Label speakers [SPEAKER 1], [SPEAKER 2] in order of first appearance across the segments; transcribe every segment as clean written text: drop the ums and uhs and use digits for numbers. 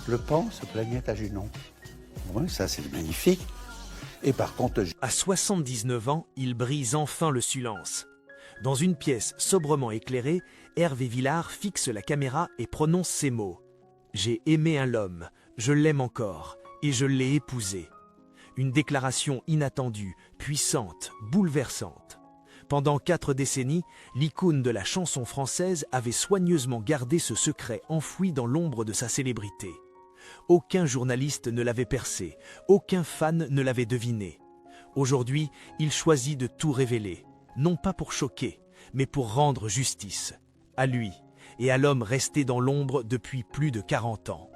[SPEAKER 1] le pense, Planète à Junon. Oui, ça c'est magnifique. Et par contre,
[SPEAKER 2] À 79 ans, il brise enfin le silence. Dans une pièce sobrement éclairée, Hervé Villard fixe la caméra et prononce ces mots. « J'ai aimé un homme, je l'aime encore, et je l'ai épousé. » Une déclaration inattendue, puissante, bouleversante. Pendant 4 décennies, l'icône de la chanson française avait soigneusement gardé ce secret enfoui dans l'ombre de sa célébrité. Aucun journaliste ne l'avait percé, aucun fan ne l'avait deviné. Aujourd'hui, il choisit de tout révéler, non pas pour choquer, mais pour rendre justice. À lui et à l'homme resté dans l'ombre depuis plus de 40 ans.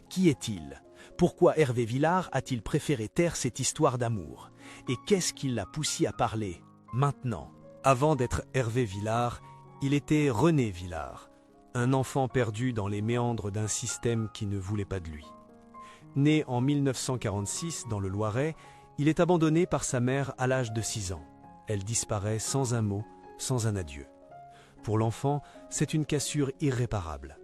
[SPEAKER 2] Qui est-il ? Pourquoi Hervé Villard a-t-il préféré taire cette histoire d'amour ? Et qu'est-ce qui l'a poussé à parler, maintenant ?
[SPEAKER 3] Avant d'être Hervé Villard, il était René Villard, un enfant perdu dans les méandres d'un système qui ne voulait pas de lui. Né en 1946 dans le Loiret, il est abandonné par sa mère à l'âge de 6 ans. Elle disparaît sans un mot, sans un adieu. Pour l'enfant, c'est une cassure irréparable.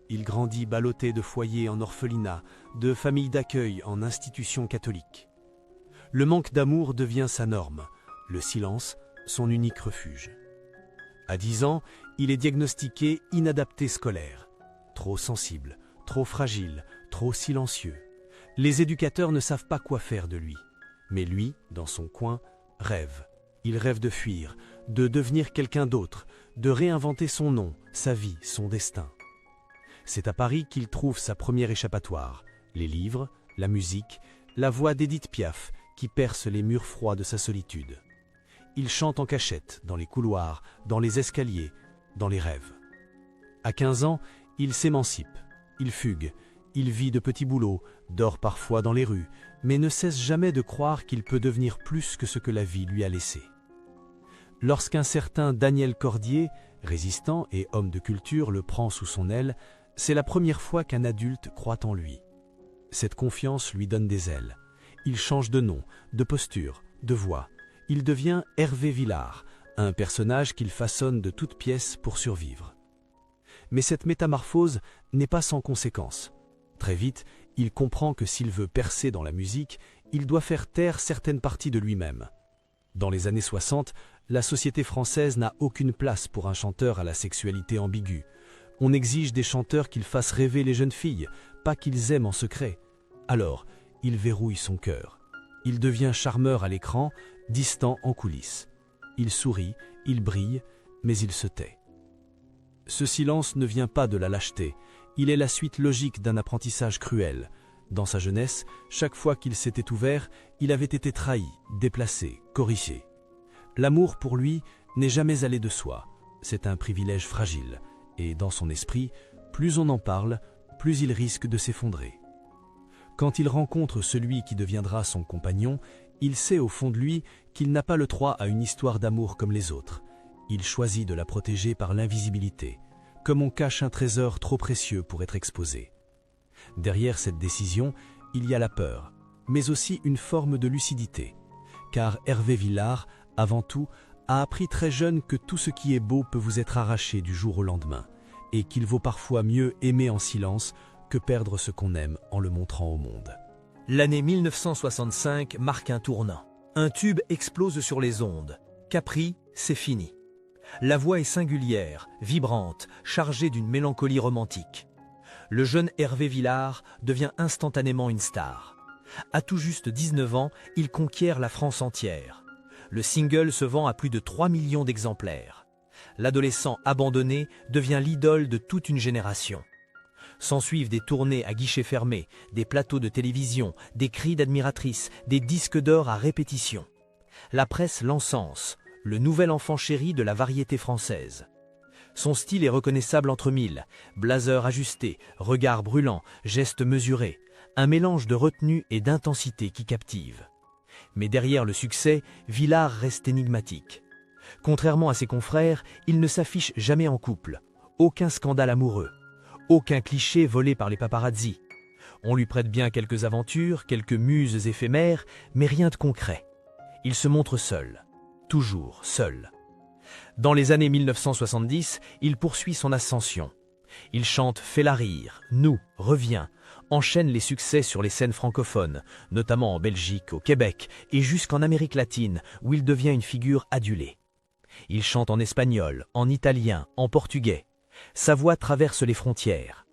[SPEAKER 3] Il grandit ballotté de foyers en orphelinat, de familles d'accueil en institutions catholiques. Le manque d'amour devient sa norme, le silence, son unique refuge. À 10 ans, il est diagnostiqué inadapté scolaire. Trop sensible, trop fragile, trop silencieux. Les éducateurs ne savent pas quoi faire de lui. Mais lui, dans son coin, rêve. Il rêve de fuir, de devenir quelqu'un d'autre, de réinventer son nom, sa vie, son destin. C'est à Paris qu'il trouve sa première échappatoire, les livres, la musique, la voix d'Édith Piaf qui perce les murs froids de sa solitude. Il chante en cachette, dans les couloirs, dans les escaliers, dans les rêves. À 15 ans, il s'émancipe, il fugue, il vit de petits boulots, dort parfois dans les rues, mais ne cesse jamais de croire qu'il peut devenir plus que ce que la vie lui a laissé. Lorsqu'un certain Daniel Cordier, résistant et homme de culture, le prend sous son aile, c'est la première fois qu'un adulte croit en lui. Cette confiance lui donne des ailes. Il change de nom, de posture, de voix. Il devient Hervé Villard, un personnage qu'il façonne de toutes pièces pour survivre. Mais cette métamorphose n'est pas sans conséquences. Très vite, il comprend que s'il veut percer dans la musique, il doit faire taire certaines parties de lui-même. Dans les années 60, la société française n'a aucune place pour un chanteur à la sexualité ambiguë. On exige des chanteurs qu'ils fassent rêver les jeunes filles, pas qu'ils aiment en secret. Alors, il verrouille son cœur. Il devient charmeur à l'écran, distant en coulisses. Il sourit, il brille, mais il se tait. Ce silence ne vient pas de la lâcheté. Il est la suite logique d'un apprentissage cruel. Dans sa jeunesse, chaque fois qu'il s'était ouvert, il avait été trahi, déplacé, corrigé. L'amour, pour lui, n'est jamais allé de soi. C'est un privilège fragile. Et dans son esprit, plus on en parle, plus il risque de s'effondrer. Quand il rencontre celui qui deviendra son compagnon, il sait au fond de lui qu'il n'a pas le droit à une histoire d'amour comme les autres. Il choisit de la protéger par l'invisibilité, comme on cache un trésor trop précieux pour être exposé. Derrière cette décision, il y a la peur, mais aussi une forme de lucidité. Car Hervé Villard, avant tout, a appris très jeune que tout ce qui est beau peut vous être arraché du jour au lendemain, et qu'il vaut parfois mieux aimer en silence que perdre ce qu'on aime en le montrant au monde.
[SPEAKER 2] L'année 1965 marque un tournant. Un tube explose sur les ondes. Capri, c'est fini. La voix est singulière, vibrante, chargée d'une mélancolie romantique. Le jeune Hervé Villard devient instantanément une star. À tout juste 19 ans, il conquiert la France entière. Le single se vend à plus de 3 millions d'exemplaires. L'adolescent abandonné devient l'idole de toute une génération. S'ensuivent des tournées à guichets fermés, des plateaux de télévision, des cris d'admiratrices, des disques d'or à répétition. La presse l'encense, le nouvel enfant chéri de la variété française. Son style est reconnaissable entre mille, blazer ajusté, regard brûlant, gestes mesurés, un mélange de retenue et d'intensité qui captive. Mais derrière le succès, Villard reste énigmatique. Contrairement à ses confrères, il ne s'affiche jamais en couple. Aucun scandale amoureux. Aucun cliché volé par les paparazzi. On lui prête bien quelques aventures, quelques muses éphémères, mais rien de concret. Il se montre seul. Toujours seul. Dans les années 1970, il poursuit son ascension. Il chante « Fais-la rire »,« Nous »,« Reviens », enchaîne les succès sur les scènes francophones, notamment en Belgique, au Québec et jusqu'en Amérique latine, où il devient une figure adulée. Il chante en espagnol, en italien, en portugais. Sa voix traverse les frontières.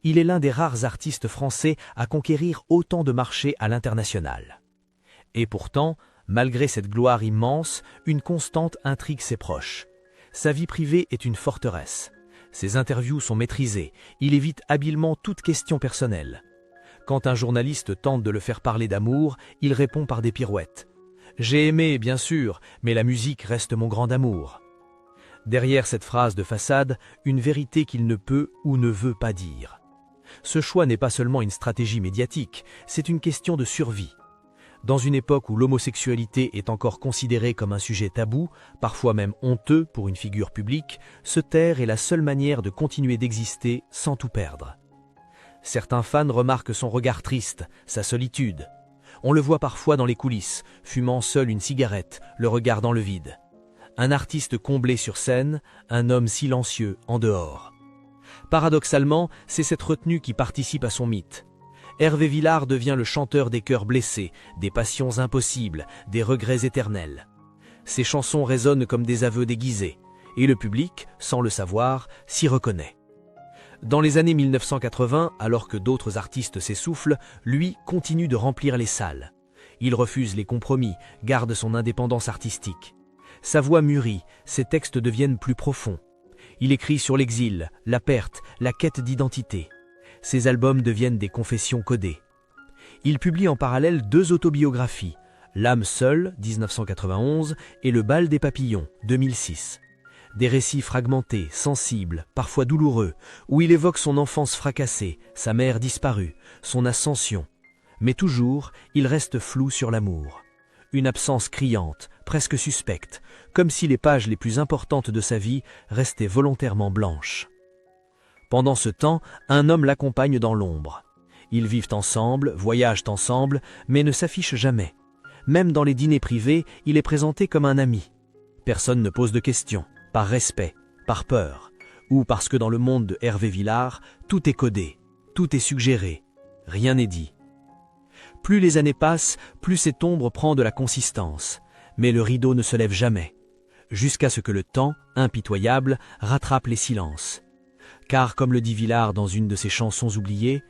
[SPEAKER 2] Il est l'un des rares artistes français à conquérir autant de marchés à l'international. Et pourtant, malgré cette gloire immense, une constante intrigue ses proches. Sa vie privée est une forteresse. Ses interviews sont maîtrisées, il évite habilement toute question personnelle. Quand un journaliste tente de le faire parler d'amour, il répond par des pirouettes. « J'ai aimé, bien sûr, mais la musique reste mon grand amour. » Derrière cette phrase de façade, une vérité qu'il ne peut ou ne veut pas dire. Ce choix n'est pas seulement une stratégie médiatique, c'est une question de survie. Dans une époque où l'homosexualité est encore considérée comme un sujet tabou, parfois même honteux pour une figure publique, se taire est la seule manière de continuer d'exister sans tout perdre. Certains fans remarquent son regard triste, sa solitude. On le voit parfois dans les coulisses, fumant seul une cigarette, le regard dans le vide. Un artiste comblé sur scène, un homme silencieux en dehors. Paradoxalement, c'est cette retenue qui participe à son mythe. Hervé Villard devient le chanteur des cœurs blessés, des passions impossibles, des regrets éternels. Ses chansons résonnent comme des aveux déguisés, et le public, sans le savoir, s'y reconnaît. Dans les années 1980, alors que d'autres artistes s'essoufflent, lui continue de remplir les salles. Il refuse les compromis, garde son indépendance artistique. Sa voix mûrit, ses textes deviennent plus profonds. Il écrit sur l'exil, la perte, la quête d'identité. Ses albums deviennent des confessions codées. Il publie en parallèle 2 autobiographies, L'âme seule, 1991, et Le bal des papillons, 2006. Des récits fragmentés, sensibles, parfois douloureux, où il évoque son enfance fracassée, sa mère disparue, son ascension. Mais toujours, il reste flou sur l'amour. Une absence criante, presque suspecte, comme si les pages les plus importantes de sa vie restaient volontairement blanches. Pendant ce temps, un homme l'accompagne dans l'ombre. Ils vivent ensemble, voyagent ensemble, mais ne s'affichent jamais. Même dans les dîners privés, il est présenté comme un ami. Personne ne pose de questions, par respect, par peur, ou parce que dans le monde de Hervé Villard, tout est codé, tout est suggéré, rien n'est dit. Plus les années passent, plus cette ombre prend de la consistance, mais le rideau ne se lève jamais, jusqu'à ce que le temps, impitoyable, rattrape les silences. Car, comme le dit Villard dans une de ses chansons oubliées,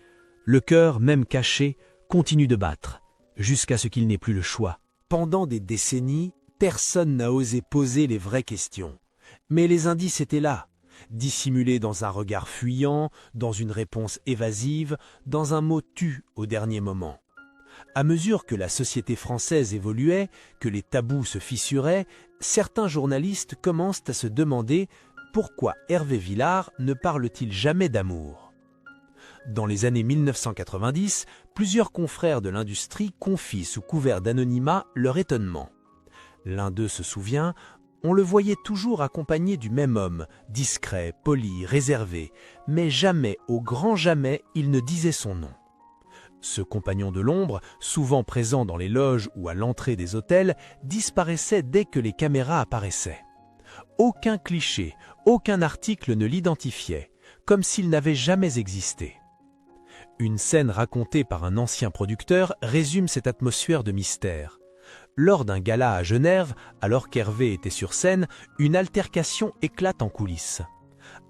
[SPEAKER 2] le cœur, même caché, continue de battre, jusqu'à ce qu'il n'ait plus le choix.
[SPEAKER 3] Pendant des décennies, personne n'a osé poser les vraies questions. Mais les indices étaient là, dissimulés dans un regard fuyant, dans une réponse évasive, dans un mot tu au dernier moment. À mesure que la société française évoluait, que les tabous se fissuraient, certains journalistes commencent à se demander pourquoi Hervé Villard ne parle-t-il jamais d'amour. Dans les années 1990, plusieurs confrères de l'industrie confient sous couvert d'anonymat leur étonnement. L'un d'eux se souvient, on le voyait toujours accompagné du même homme, discret, poli, réservé, mais jamais, au grand jamais, il ne disait son nom. Ce compagnon de l'ombre, souvent présent dans les loges ou à l'entrée des hôtels, disparaissait dès que les caméras apparaissaient. Aucun cliché, aucun article ne l'identifiait, comme s'il n'avait jamais existé. Une scène racontée par un ancien producteur résume cette atmosphère de mystère. Lors d'un gala à Genève, alors qu'Hervé était sur scène, une altercation éclate en coulisses.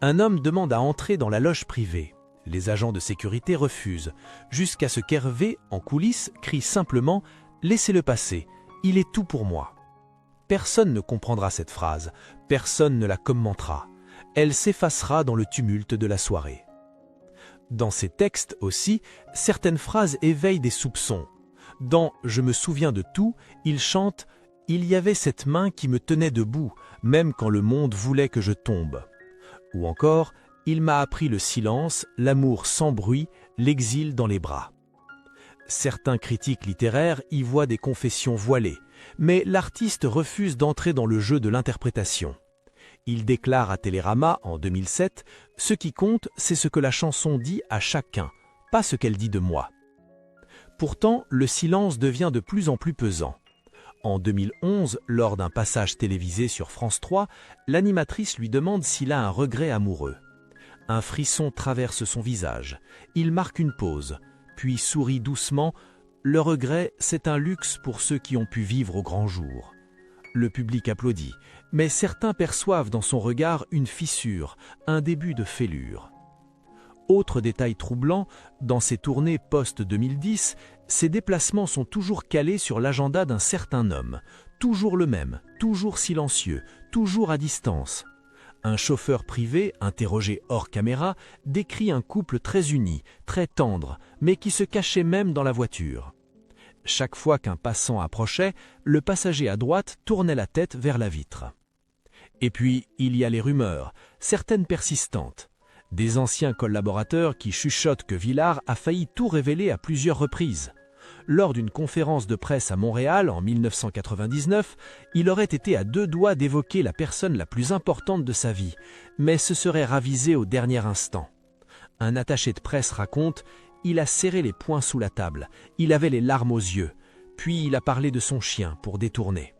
[SPEAKER 3] Un homme demande à entrer dans la loge privée. Les agents de sécurité refusent, jusqu'à ce qu'Hervé, en coulisses, crie simplement « Laissez-le passer, il est tout pour moi ». Personne ne comprendra cette phrase, personne ne la commentera. Elle s'effacera dans le tumulte de la soirée. Dans ses textes aussi, certaines phrases éveillent des soupçons. Dans « Je me souviens de tout », il chante « Il y avait cette main qui me tenait debout, même quand le monde voulait que je tombe ». Ou encore « Il m'a appris le silence, l'amour sans bruit, l'exil dans les bras ». Certains critiques littéraires y voient des confessions voilées, mais l'artiste refuse d'entrer dans le jeu de l'interprétation. Il déclare à Télérama en 2007 « Ce qui compte, c'est ce que la chanson dit à chacun, pas ce qu'elle dit de moi ». Pourtant, le silence devient de plus en plus pesant. En 2011, lors d'un passage télévisé sur France 3, l'animatrice lui demande s'il a un regret amoureux. Un frisson traverse son visage. Il marque une pause,
[SPEAKER 2] puis sourit doucement. Le regret, c'est un luxe pour ceux qui ont pu vivre au grand jour. Le public applaudit, mais certains perçoivent dans son regard une fissure, un début de fêlure. Autre détail troublant, dans ses tournées post-2010, ses déplacements sont toujours calés sur l'agenda d'un certain homme, toujours le même, toujours silencieux, toujours à distance. Un chauffeur privé, interrogé hors caméra, décrit un couple très uni, très tendre, mais qui se cachait même dans la voiture. Chaque fois qu'un passant approchait, le passager à droite tournait la tête vers la vitre. Et puis, il y a les rumeurs, certaines persistantes. Des anciens collaborateurs qui chuchotent que Villard a failli tout révéler à plusieurs reprises. Lors d'une conférence de presse à Montréal en 1999, il aurait été à 2 doigts d'évoquer la personne la plus importante de sa vie, mais se serait ravisé au dernier instant. Un attaché de presse raconte « Il a serré les poings sous la table, il avait les larmes aux yeux, puis il a parlé de son chien pour détourner. »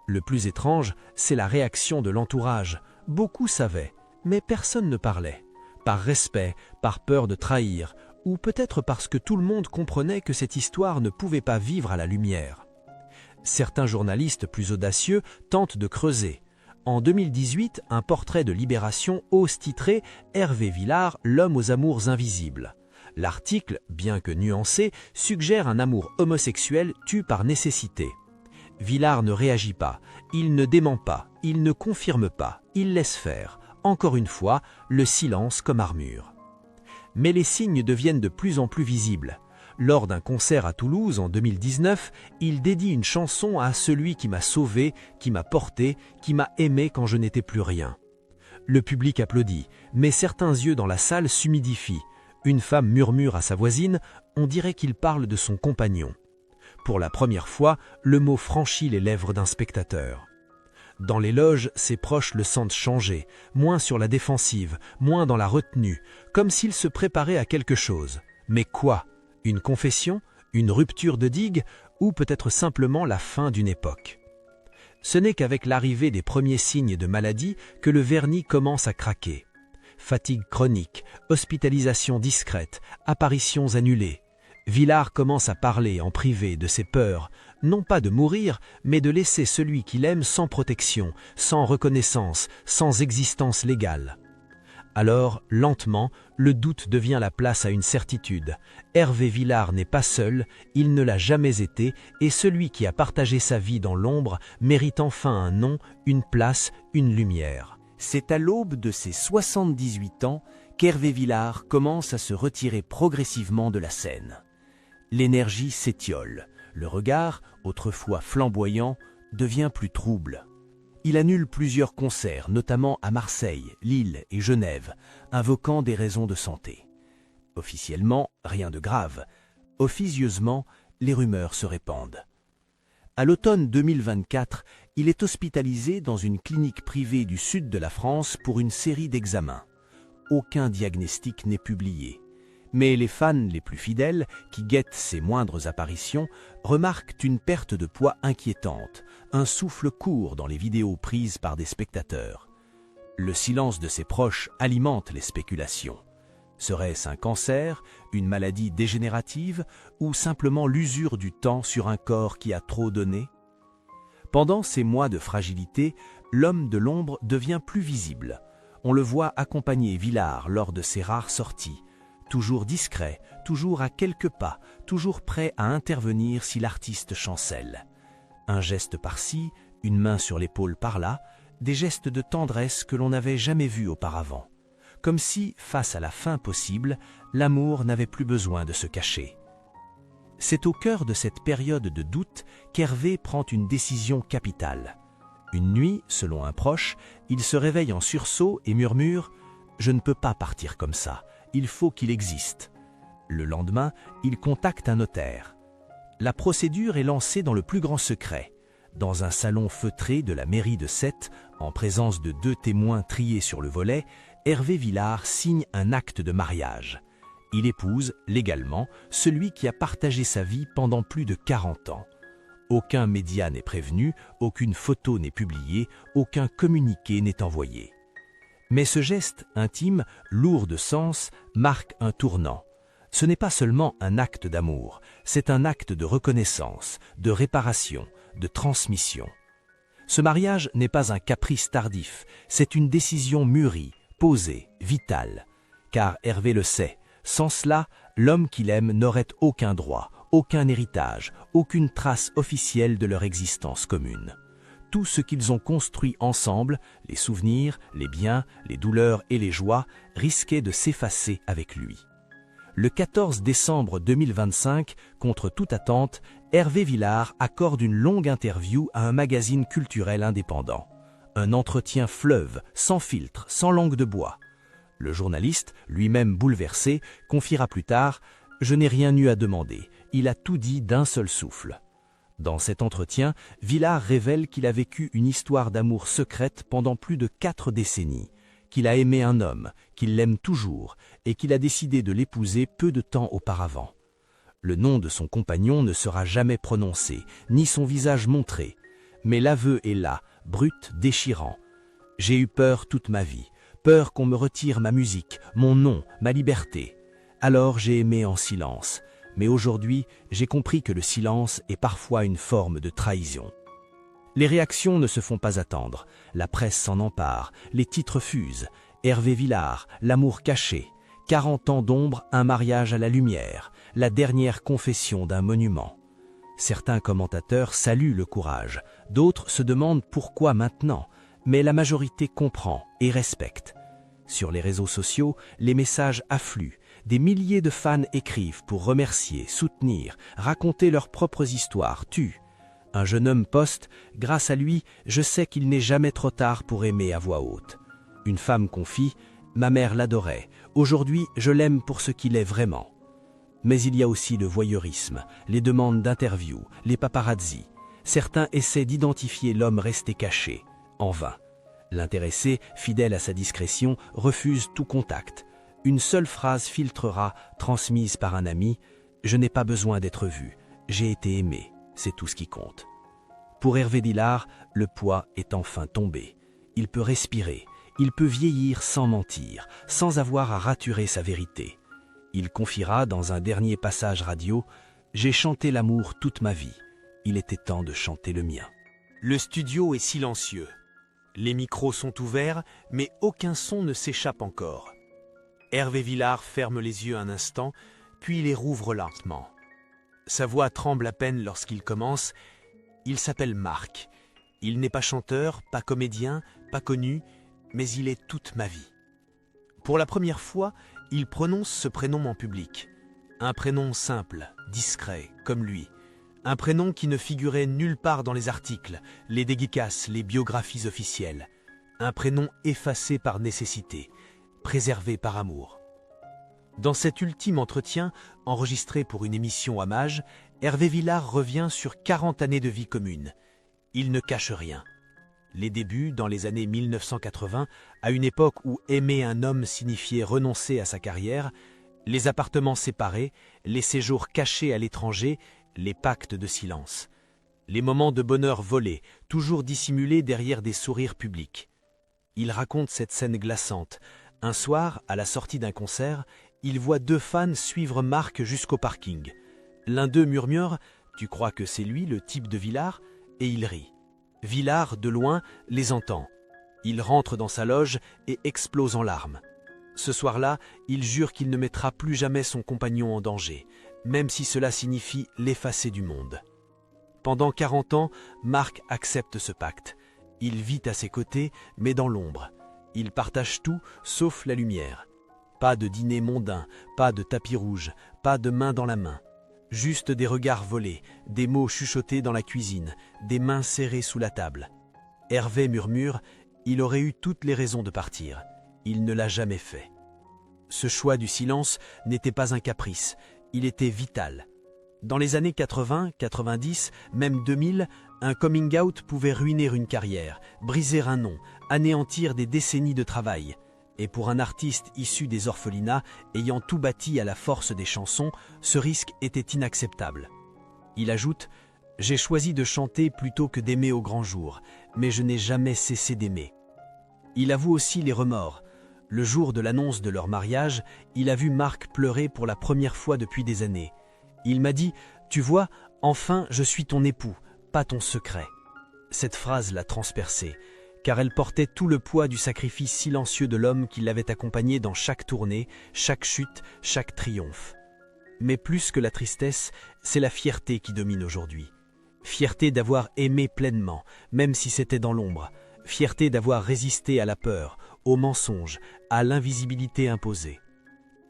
[SPEAKER 2] Le plus étrange, c'est la réaction de l'entourage. Beaucoup savaient, mais personne ne parlait. Par respect, par peur de trahir, ou peut-être parce que tout le monde comprenait que cette histoire ne pouvait pas vivre à la lumière. Certains journalistes plus audacieux tentent de creuser. En 2018, un portrait de Libération ose titrer « Hervé Villard, l'homme aux amours invisibles ». L'article, bien que nuancé, suggère un amour homosexuel tu par nécessité. Villard ne réagit pas, il ne dément pas, il ne confirme pas, il laisse faire. Encore une fois, le silence comme armure. Mais les signes deviennent de plus en plus visibles. Lors d'un concert à Toulouse en 2019, il dédie une chanson à celui qui m'a sauvé, qui m'a porté, qui m'a aimé quand je n'étais plus rien. Le public applaudit, mais certains yeux dans la salle s'humidifient. Une femme murmure à sa voisine, on dirait qu'il parle de son compagnon. Pour la première fois, le mot franchit les lèvres d'un spectateur. Dans les loges, ses proches le sentent changer, moins sur la défensive, moins dans la retenue, comme s'il se préparait à quelque chose. Mais quoi? Une confession? Une rupture de digue? Ou peut-être simplement la fin d'une époque? Ce n'est qu'avec l'arrivée des premiers signes de maladie que le vernis commence à craquer. Fatigue chronique, hospitalisation discrète, apparitions annulées. Villard commence à parler en privé de ses peurs, non pas de mourir, mais de laisser celui qu'il aime sans protection, sans reconnaissance, sans existence légale. Alors, lentement, le doute devient la place à une certitude. Hervé Villard n'est pas seul, il ne l'a jamais été, et celui qui a partagé sa vie dans l'ombre mérite enfin un nom, une place, une lumière.
[SPEAKER 4] C'est à l'aube de ses 78 ans qu'Hervé Villard commence à se retirer progressivement de la scène. L'énergie s'étiole, le regard, autrefois flamboyant, devient plus trouble. Il annule plusieurs concerts, notamment à Marseille, Lille et Genève, invoquant des raisons de santé. Officiellement, rien de grave. Officieusement, les rumeurs se répandent. À l'automne 2024, il est hospitalisé dans une clinique privée du sud de la France pour une série d'examens. Aucun diagnostic n'est publié. Mais les fans les plus fidèles, qui guettent ses moindres apparitions, remarquent une perte de poids inquiétante, un souffle court dans les vidéos prises par des spectateurs. Le silence de ses proches alimente les spéculations. Serait-ce un cancer, une maladie dégénérative ou simplement l'usure du temps sur un corps qui a trop donné? Pendant ces mois de fragilité, l'homme de l'ombre devient plus visible. On le voit accompagner Villard lors de ses rares sorties, toujours discret, toujours à quelques pas, toujours prêt à intervenir si l'artiste chancelle. Un geste par-ci, une main sur l'épaule par-là, des gestes de tendresse que l'on n'avait jamais vus auparavant. Comme si, face à la fin possible, l'amour n'avait plus besoin de se cacher. C'est au cœur de cette période de doute qu'Hervé prend une décision capitale. Une nuit, selon un proche, il se réveille en sursaut et murmure « Je ne peux pas partir comme ça, il faut qu'il existe ». Le lendemain, il contacte un notaire. La procédure est lancée dans le plus grand secret. Dans un salon feutré de la mairie de Sète, en présence de 2 témoins triés sur le volet, Hervé Villard signe un acte de mariage. Il épouse, légalement, celui qui a partagé sa vie pendant plus de 40 ans. Aucun média n'est prévenu, aucune photo n'est publiée, aucun communiqué n'est envoyé. Mais ce geste intime, lourd de sens, marque un tournant. Ce n'est pas seulement un acte d'amour, c'est un acte de reconnaissance, de réparation, de transmission. Ce mariage n'est pas un caprice tardif, c'est une décision mûrie, posée, vitale. Car Hervé le sait, sans cela, l'homme qu'il aime n'aurait aucun droit, aucun héritage, aucune trace officielle de leur existence commune. Tout ce qu'ils ont construit ensemble, les souvenirs, les biens, les douleurs et les joies, risquait de s'effacer avec lui. Le 14 décembre 2025, contre toute attente, Hervé Villard accorde une longue interview à un magazine culturel indépendant. Un entretien fleuve, sans filtre, sans langue de bois. Le journaliste, lui-même bouleversé, confiera plus tard « Je n'ai rien eu à demander, il a tout dit d'un seul souffle ». Dans cet entretien, Villard révèle qu'il a vécu une histoire d'amour secrète pendant plus de 4 décennies, qu'il a aimé un homme, qu'il l'aime toujours et qu'il a décidé de l'épouser peu de temps auparavant. Le nom de son compagnon ne sera jamais prononcé, ni son visage montré, mais l'aveu est là, brut, déchirant. « J'ai eu peur toute ma vie, peur qu'on me retire ma musique, mon nom, ma liberté. Alors j'ai aimé en silence. Mais aujourd'hui, j'ai compris que le silence est parfois une forme de trahison. » Les réactions ne se font pas attendre. La presse s'en empare, les titres fusent. Hervé Villard, l'amour caché. 40 ans d'ombre, un mariage à la lumière. La dernière confession d'un monument. Certains commentateurs saluent le courage. D'autres se demandent pourquoi maintenant. Mais la majorité comprend et respecte. Sur les réseaux sociaux, les messages affluent. Des milliers de fans écrivent pour remercier, soutenir, raconter leurs propres histoires, tuent. Un jeune homme poste « Grâce à lui, je sais qu'il n'est jamais trop tard pour aimer à voix haute ». Une femme confie « Ma mère l'adorait, aujourd'hui je l'aime pour ce qu'il est vraiment ». Mais il y a aussi le voyeurisme, les demandes d'interviews, les paparazzis. Certains essaient d'identifier l'homme resté caché, en vain. L'intéressé, fidèle à sa discrétion, refuse tout contact. Une seule phrase filtrera, transmise par un ami « Je n'ai pas besoin d'être vu, j'ai été aimé, c'est tout ce qui compte ». Pour Hervé Villard, le poids est enfin tombé. Il peut respirer, il peut vieillir sans mentir, sans avoir à raturer sa vérité. Il confiera dans un dernier passage radio « J'ai chanté l'amour toute ma vie, il était temps de chanter le mien ».
[SPEAKER 3] Le studio est silencieux. Les micros sont ouverts, mais aucun son ne s'échappe encore. Hervé Villard ferme les yeux un instant, puis les rouvre lentement. Sa voix tremble à peine lorsqu'il commence. Il s'appelle Marc. Il n'est pas chanteur, pas comédien, pas connu, mais il est toute ma vie. Pour la première fois, il prononce ce prénom en public. Un prénom simple, discret, comme lui. Un prénom qui ne figurait nulle part dans les articles, les dédicaces, les biographies officielles. Un prénom effacé par nécessité, préservé par amour. Dans cet ultime entretien, enregistré pour une émission Hommage, Hervé Villard revient sur 40 années de vie commune. Il ne cache rien. Les débuts, dans les années 1980, à une époque où aimer un homme signifiait renoncer à sa carrière, les appartements séparés, les séjours cachés à l'étranger, les pactes de silence. Les moments de bonheur volés, toujours dissimulés derrière des sourires publics. Il raconte cette scène glaçante. Un soir, à la sortie d'un concert, il voit 2 fans suivre Marc jusqu'au parking. L'un d'eux murmure « Tu crois que c'est lui, le type de Villard ?» et il rit. Villard, de loin, les entend. Il rentre dans sa loge et explose en larmes. Ce soir-là, il jure qu'il ne mettra plus jamais son compagnon en danger, même si cela signifie l'effacer du monde. Pendant 40 ans, Marc accepte ce pacte. Il vit à ses côtés, mais dans l'ombre. Il partage tout, sauf la lumière. Pas de dîner mondain, pas de tapis rouge, pas de main dans la main. Juste des regards volés, des mots chuchotés dans la cuisine, des mains serrées sous la table. Hervé murmure « Il aurait eu toutes les raisons de partir. Il ne l'a jamais fait. » Ce choix du silence n'était pas un caprice, il était vital. Dans les années 80, 90, même 2000, un coming out pouvait ruiner une carrière, briser un nom, anéantir des décennies de travail. Et pour un artiste issu des orphelinats, ayant tout bâti à la force des chansons, ce risque était inacceptable. Il ajoute « J'ai choisi de chanter plutôt que d'aimer au grand jour, mais je n'ai jamais cessé d'aimer. » Il avoue aussi les remords. Le jour de l'annonce de leur mariage, il a vu Marc pleurer pour la première fois depuis des années. Il m'a dit « Tu vois, enfin je suis ton époux, pas ton secret ». Cette phrase l'a transpercé, car elle portait tout le poids du sacrifice silencieux de l'homme qui l'avait accompagné dans chaque tournée, chaque chute, chaque triomphe. Mais plus que la tristesse, c'est la fierté qui domine aujourd'hui. Fierté d'avoir aimé pleinement, même si c'était dans l'ombre. Fierté d'avoir résisté à la peur, au mensonge, à l'invisibilité imposée.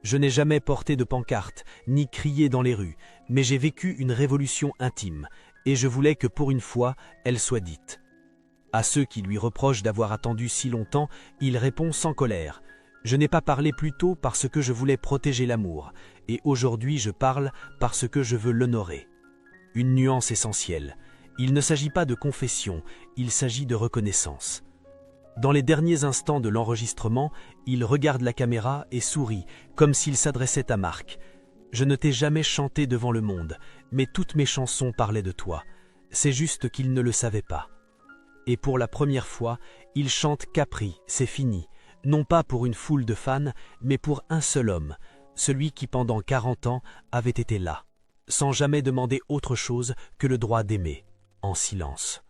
[SPEAKER 3] Je n'ai jamais porté de pancarte, ni crié dans les rues, mais j'ai vécu une révolution intime, et je voulais que pour une fois, elle soit dite. À ceux qui lui reprochent d'avoir attendu si longtemps, il répond sans colère. Je n'ai pas parlé plus tôt parce que je voulais protéger l'amour, et aujourd'hui je parle parce que je veux l'honorer. Une nuance essentielle. Il ne s'agit pas de confession, il s'agit de reconnaissance. Dans les derniers instants de l'enregistrement, il regarde la caméra et sourit, comme s'il s'adressait à Marc. Je ne t'ai jamais chanté devant le monde, mais toutes mes chansons parlaient de toi. C'est juste qu'il ne le savait pas. Et pour la première fois, il chante Capri, c'est fini. Non pas pour une foule de fans, mais pour un seul homme, celui qui pendant 40 ans avait été là, sans jamais demander autre chose que le droit d'aimer, en silence.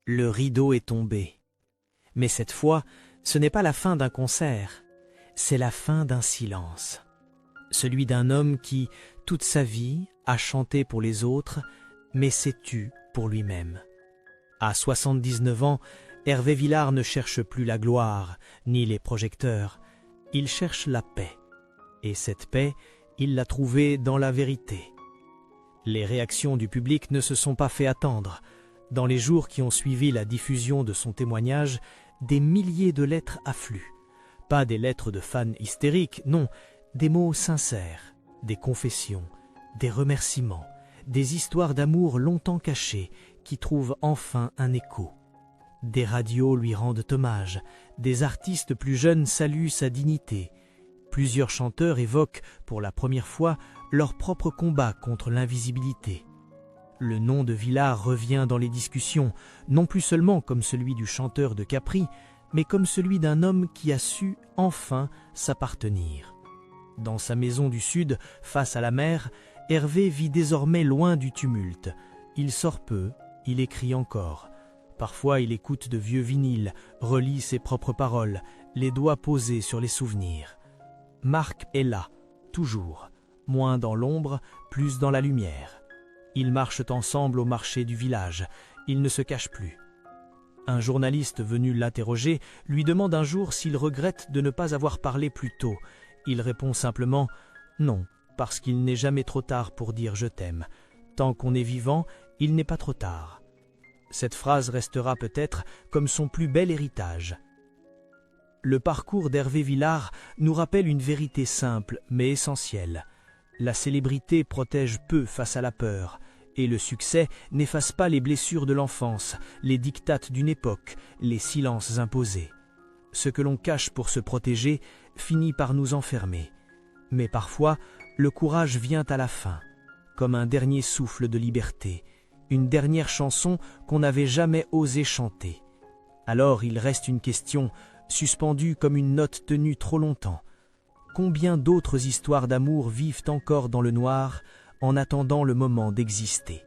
[SPEAKER 4] Le rideau est tombé. Mais cette fois, ce n'est pas la fin d'un concert, c'est la fin d'un silence. Celui d'un homme qui, toute sa vie, a chanté pour les autres, mais s'est tu pour lui-même. À 79 ans, Hervé Villard ne cherche plus la gloire, ni les projecteurs. Il cherche la paix. Et cette paix, il l'a trouvée dans la vérité. Les réactions du public ne se sont pas fait attendre. Dans les jours qui ont suivi la diffusion de son témoignage, des milliers de lettres affluent. Pas des lettres de fans hystériques, non, des mots sincères, des confessions, des remerciements, des histoires d'amour longtemps cachées qui trouvent enfin un écho. Des radios lui rendent hommage, des artistes plus jeunes saluent sa dignité. Plusieurs chanteurs évoquent, pour la première fois, leur propre combat contre l'invisibilité. Le nom de Villard revient dans les discussions, non plus seulement comme celui du chanteur de Capri, mais comme celui d'un homme qui a su enfin s'appartenir. Dans sa maison du Sud, face à la mer, Hervé vit désormais loin du tumulte. Il sort peu, il écrit encore. Parfois il écoute de vieux vinyles, relit ses propres paroles, les doigts posés sur les souvenirs. Marc est là, toujours, moins dans l'ombre, plus dans la lumière. Ils marchent ensemble au marché du village, ils ne se cachent plus. Un journaliste venu l'interroger lui demande un jour s'il regrette de ne pas avoir parlé plus tôt. Il répond simplement « Non, parce qu'il n'est jamais trop tard pour dire je t'aime. Tant qu'on est vivant, il n'est pas trop tard. » Cette phrase restera peut-être comme son plus bel héritage. Le parcours d'Hervé Villard nous rappelle une vérité simple mais essentielle. La célébrité protège peu face à la peur, et le succès n'efface pas les blessures de l'enfance, les dictates d'une époque, les silences imposés. Ce que l'on cache pour se protéger finit par nous enfermer. Mais parfois, le courage vient à la fin, comme un dernier souffle de liberté, une dernière chanson qu'on n'avait jamais osé chanter. Alors il reste une question, suspendue comme une note tenue trop longtemps. Combien d'autres histoires d'amour vivent encore dans le noir en attendant le moment d'exister ?